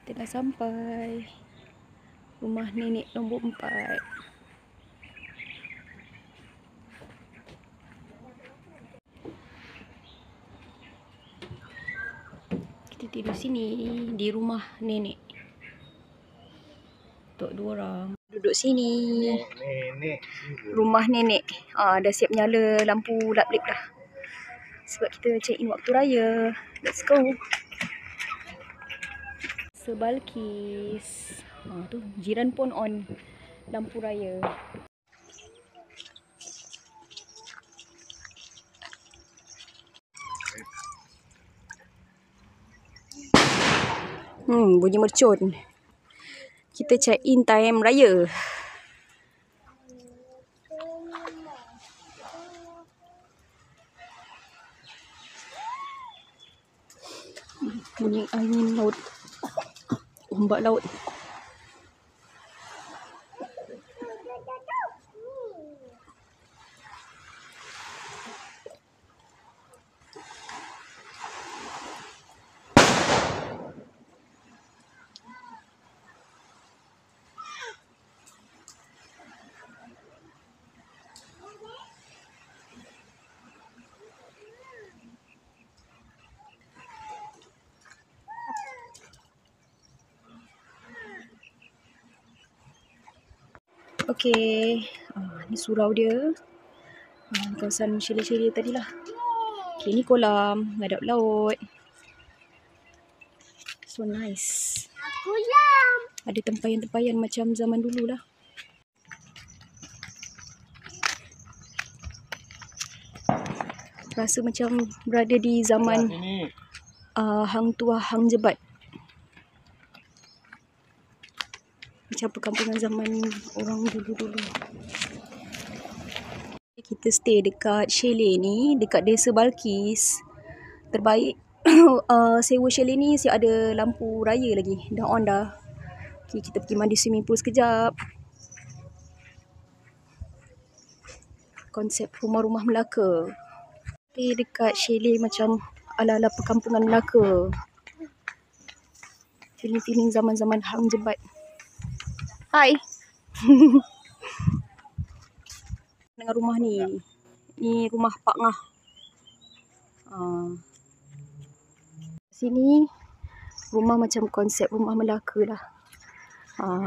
Kita dah sampai rumah nenek nombor 4. Kita tidur sini di rumah nenek. Untuk 2 orang. Duduk sini. Rumah nenek. Dah siap nyala lampu lap-lip dah. Sebab kita check in waktu raya. Let's go. Sebalkis. Tu jiran pun on lampu raya. Bunyi mercun. Kita check in time raya. Bunyi angin laut. Ombak laut. Okey, ni surau dia. Kawasan chalet-chalet tadi lah. Okey, ni kolam, ngadap laut. So nice. Kolam. Ada tempayan-tempayan macam zaman dulu lah. Rasa macam berada di zaman Hang Tuah, Hang Jebat. Macam perkampungan zaman orang dulu-dulu. Kita stay dekat chalet ni, dekat Desa Balkis. Terbaik sewa chalet ni siap ada lampu raya lagi. Dah on dah. Okay, kita pergi mandi swimming pool sekejap. Konsep rumah-rumah Melaka. Stay dekat chalet macam ala-ala perkampungan Melaka. Feeling-feeling zaman-zaman Hang Jebat. Hai. Dengan rumah ni. Ni rumah Pak Ngah. Sini rumah macam konsep rumah Melaka lah.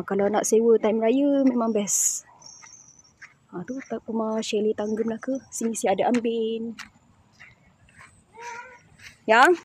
Kalau nak sewa time raya memang best. Tu rumah chalet tangga Melaka. Sini si ada ambin. Yang